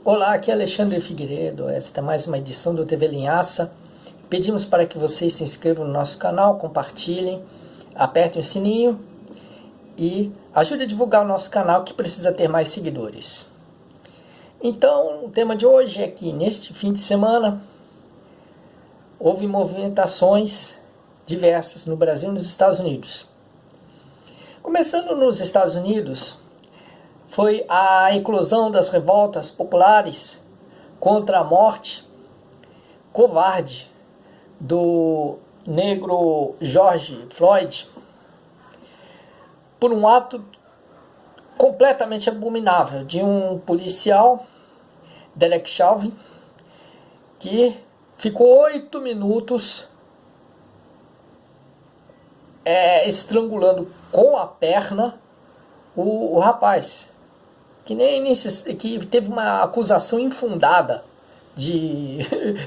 Olá, aqui é Alexandre Figueiredo. Esta é mais uma edição do TV Linhaça. Pedimos para que vocês se inscrevam no nosso canal, compartilhem, apertem o sininho e ajude a divulgar o nosso canal, que precisa ter mais seguidores. Então, o tema de hoje é que neste fim de semana houve movimentações diversas no Brasil e nos Estados Unidos. Começando nos Estados Unidos, foi a eclosão das revoltas populares contra a morte covarde do negro George Floyd por um ato completamente abominável de um policial, Derek Chauvin, que ficou 8 minutos estrangulando com a perna o rapaz, que teve uma acusação infundada de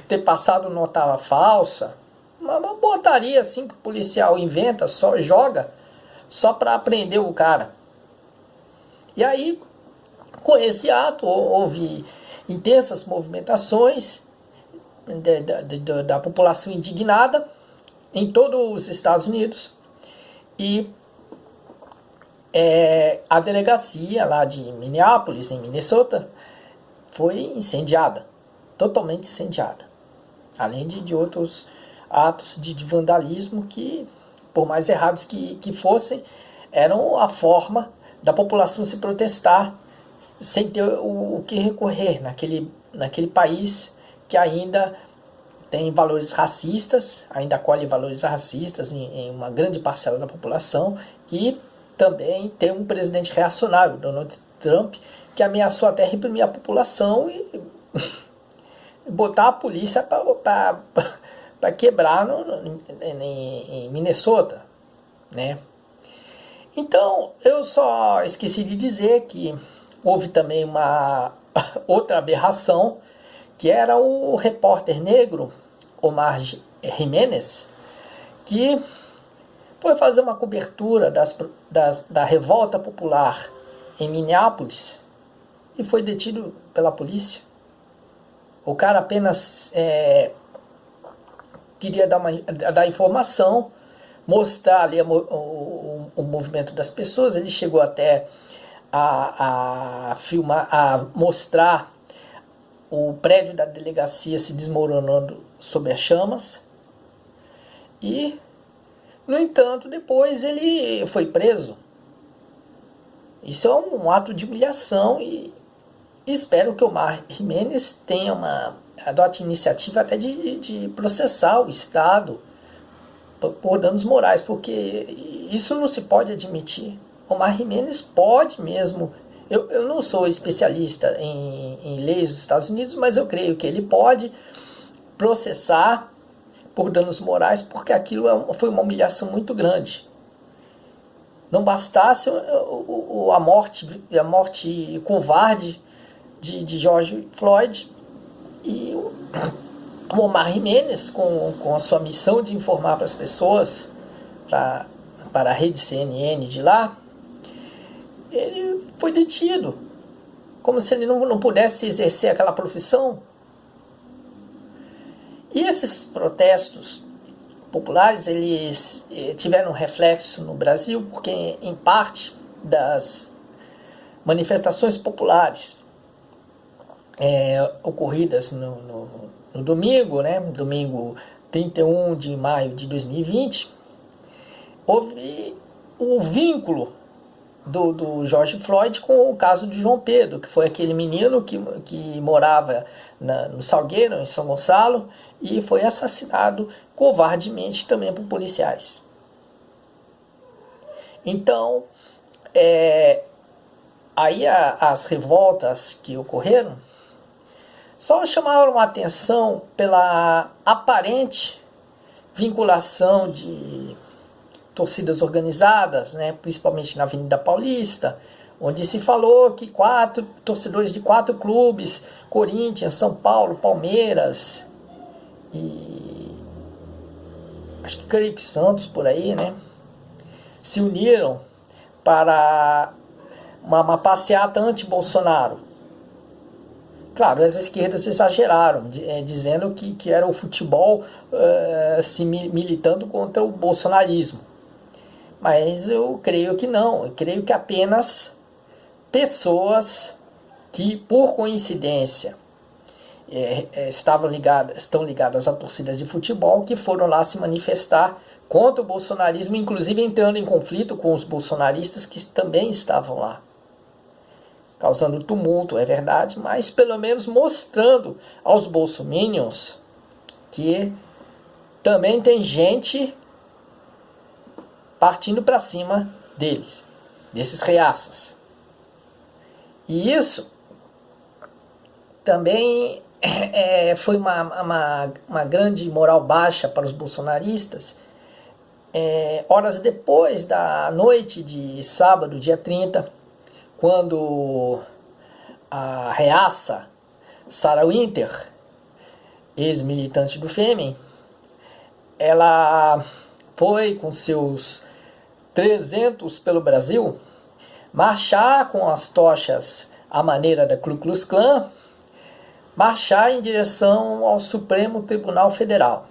ter passado nota falsa, uma botaria assim que o policial inventa, só joga, só para prender o cara. E aí, com esse ato, houve intensas movimentações da população indignada em todos os Estados Unidos, e a delegacia lá de Minneapolis, em Minnesota, foi incendiada, totalmente incendiada, além de outros atos de vandalismo que, por mais errados que fossem, eram a forma da população se protestar sem ter o que recorrer naquele país que ainda tem valores racistas, ainda acolhe valores racistas em uma grande parcela da população, e também tem um presidente reacionário, Donald Trump, que ameaçou até reprimir a população e botar a polícia para quebrar em Minnesota, né? Então, eu só esqueci de dizer que houve também uma outra aberração, que era o repórter negro Omar Jimenez, que foi fazer uma cobertura da revolta popular em Minneapolis e foi detido pela polícia. O cara apenas queria dar informação, mostrar ali o movimento das pessoas. Ele chegou até a filmar, a mostrar o prédio da delegacia se desmoronando sob as chamas. E, no entanto, depois ele foi preso. Isso é um ato de humilhação, e espero que o Omar Jimenez adote iniciativa até de processar o Estado por danos morais, porque isso não se pode admitir. Omar Jimenez pode mesmo. Eu não sou especialista em leis dos Estados Unidos, mas eu creio que ele pode processar por danos morais, porque aquilo foi uma humilhação muito grande. Não bastasse a morte covarde de George Floyd, e o Omar Jimenez, com a sua missão de informar para as pessoas, para a rede CNN de lá, ele foi detido, como se ele não pudesse exercer aquela profissão. E esses protestos populares, eles tiveram reflexo no Brasil, porque em parte das manifestações populares ocorridas no domingo, né, domingo 31 de maio de 2020, houve o vínculo do George Floyd com o caso de João Pedro, que foi aquele menino que morava no Salgueiro, em São Gonçalo, e foi assassinado covardemente também por policiais. Então, aí as revoltas que ocorreram só chamaram a atenção pela aparente vinculação de torcidas organizadas, né, principalmente na Avenida Paulista, onde se falou que torcedores de 4 clubes, Corinthians, São Paulo, Palmeiras e acho que creio que Santos, por aí, né, se uniram para uma passeata anti-Bolsonaro. Claro, as esquerdas exageraram, dizendo que era o futebol se militando contra o bolsonarismo. Mas eu creio que não, eu creio que apenas pessoas que, por coincidência, estão ligadas a torcidas de futebol, que foram lá se manifestar contra o bolsonarismo, inclusive entrando em conflito com os bolsonaristas que também estavam lá, causando tumulto, é verdade, mas pelo menos mostrando aos bolsominions que também tem gente partindo para cima deles, desses reaças. E isso também foi uma grande moral baixa para os bolsonaristas. Horas depois da noite de sábado, dia 30, quando a reaça Sarah Winter, ex-militante do Fêmen, ela foi com seus 300 pelo Brasil marchar com as tochas à maneira da Ku Klux Klan, marchar em direção ao Supremo Tribunal Federal.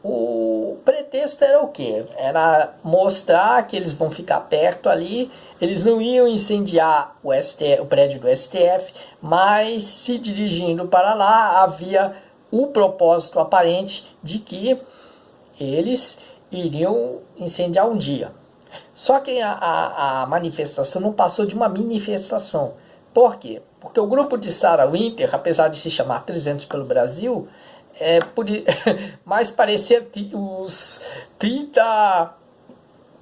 O pretexto era o quê? Era mostrar que eles vão ficar perto ali, eles não iam incendiar o prédio do STF, mas se dirigindo para lá havia o propósito aparente de que eles iriam incendiar um dia. Só que a manifestação não passou de uma manifestação. Por quê? Porque o grupo de Sarah Winter, apesar de se chamar 300 pelo Brasil, mais parecia os 30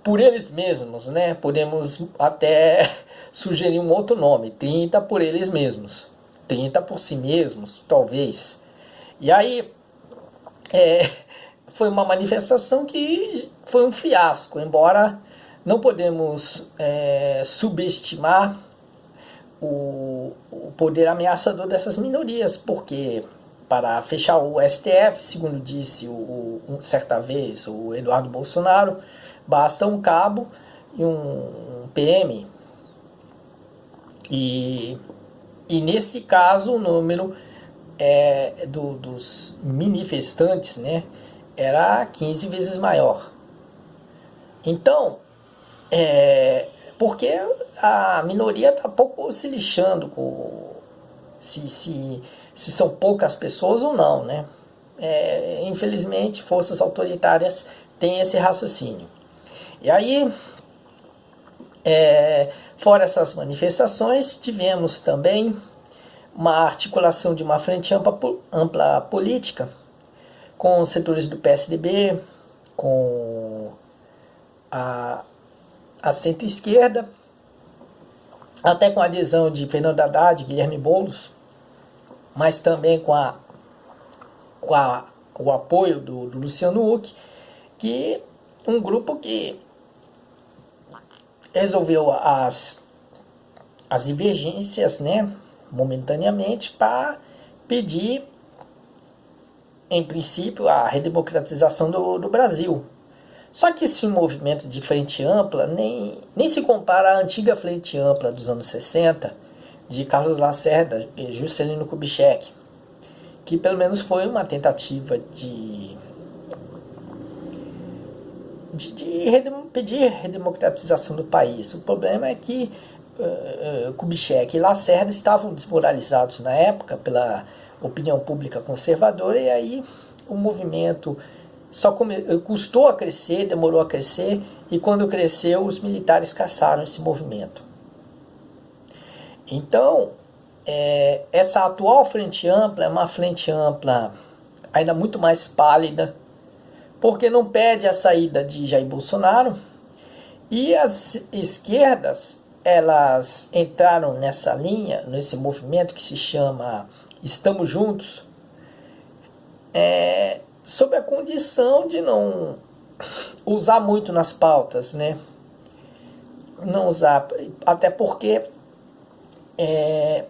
por eles mesmos, né? Podemos até sugerir um outro nome, 30 por eles mesmos, 30 por si mesmos, talvez. E aí, foi uma manifestação que foi um fiasco, embora não podemos subestimar o poder ameaçador dessas minorias, porque para fechar o STF, segundo disse certa vez o Eduardo Bolsonaro, basta um cabo e um PM. E nesse caso o número dos manifestantes, né, era 15 vezes maior. Então, porque a minoria está pouco se lixando com se são poucas pessoas ou não, né? Infelizmente, forças autoritárias têm esse raciocínio. E aí, fora essas manifestações, tivemos também uma articulação de uma frente ampla política com os setores do PSDB, com a centro-esquerda, até com a adesão de Fernando Haddad, Guilherme Boulos, mas também com o apoio do Luciano Huck, que um grupo que resolveu as divergências, né, momentaneamente, para pedir, em princípio, a redemocratização do Brasil. Só que esse movimento de frente ampla nem se compara à antiga frente ampla dos anos 60, de Carlos Lacerda e Juscelino Kubitschek, que pelo menos foi uma tentativa de pedir redemocratização do país. O problema é que Kubitschek e Lacerda estavam desmoralizados na época pela opinião pública conservadora, e aí o movimento custou a crescer, demorou a crescer, e quando cresceu, os militares caçaram esse movimento. Então, essa atual frente ampla é uma frente ampla ainda muito mais pálida, porque não pede a saída de Jair Bolsonaro, e as esquerdas, elas entraram nessa linha, nesse movimento que se chama Estamos Juntos, sob a condição de não usar muito nas pautas, né? Não usar, até porque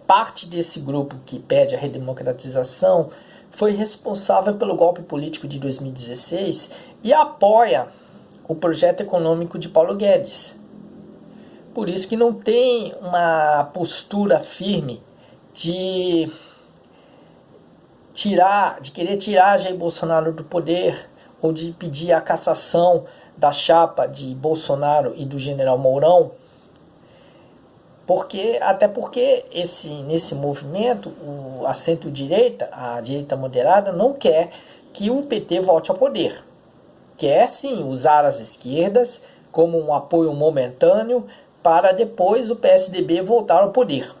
parte desse grupo que pede a redemocratização foi responsável pelo golpe político de 2016 e apoia o projeto econômico de Paulo Guedes. Por isso que não tem uma postura firme de de querer tirar Jair Bolsonaro do poder, ou de pedir a cassação da chapa de Bolsonaro e do general Mourão, até porque nesse movimento a centro-direita, a direita moderada, não quer que o PT volte ao poder. Quer sim usar as esquerdas como um apoio momentâneo para depois o PSDB voltar ao poder.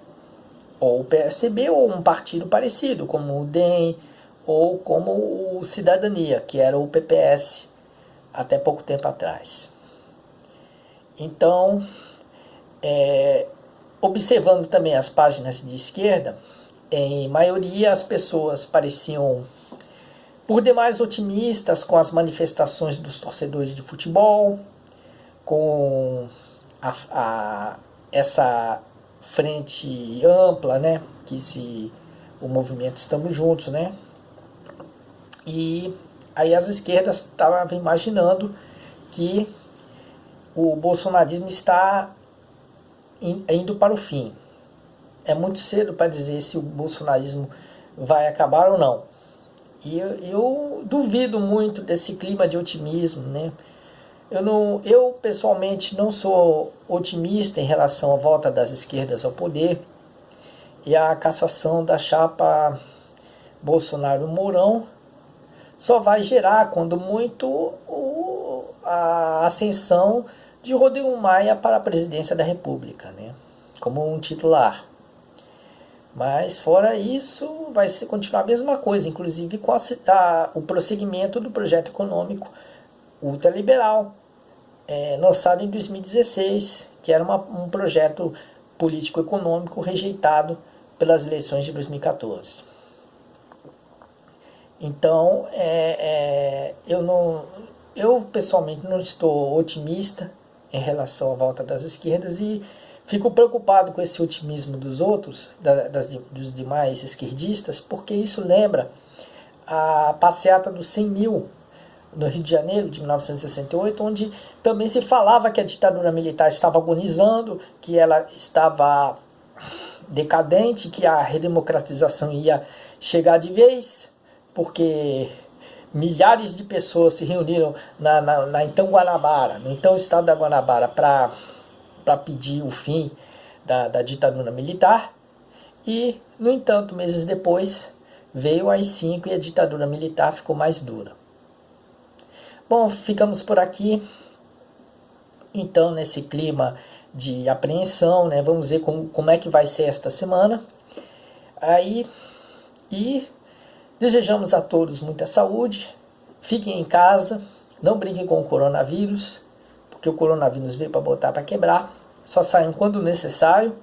Ou o PSDB ou um partido parecido, como o DEM ou como o Cidadania, que era o PPS até pouco tempo atrás. Então, observando também as páginas de esquerda, em maioria as pessoas pareciam por demais otimistas com as manifestações dos torcedores de futebol, com essa frente ampla, né, o movimento Estamos Juntos, né, e aí as esquerdas estavam imaginando que o bolsonarismo está indo para o fim. É muito cedo para dizer se o bolsonarismo vai acabar ou não. E eu duvido muito desse clima de otimismo, né? Eu pessoalmente não sou otimista em relação à volta das esquerdas ao poder e a cassação da chapa Bolsonaro-Mourão só vai gerar, quando muito, a ascensão de Rodrigo Maia para a presidência da República, né? Como um titular. Mas fora isso, vai continuar a mesma coisa, inclusive com o prosseguimento do projeto econômico ultraliberal, lançado em 2016, que era um projeto político-econômico rejeitado pelas eleições de 2014. Então, eu pessoalmente não estou otimista em relação à volta das esquerdas e fico preocupado com esse otimismo dos outros, dos demais esquerdistas, porque isso lembra a passeata dos 100 mil no Rio de Janeiro, de 1968, onde também se falava que a ditadura militar estava agonizando, que ela estava decadente, que a redemocratização ia chegar de vez, porque milhares de pessoas se reuniram na então Guanabara, no então estado da Guanabara, para pedir o fim da ditadura militar. E, no entanto, meses depois, veio o AI-5 e a ditadura militar ficou mais dura. Bom, ficamos por aqui. Então, nesse clima de apreensão, né, vamos ver como é que vai ser esta semana. E desejamos a todos muita saúde, fiquem em casa, não brinquem com o coronavírus, porque o coronavírus veio para botar para quebrar, só saiam quando necessário,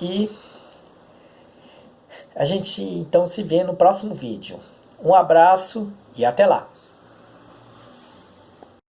e a gente então se vê no próximo vídeo. Um abraço e até lá!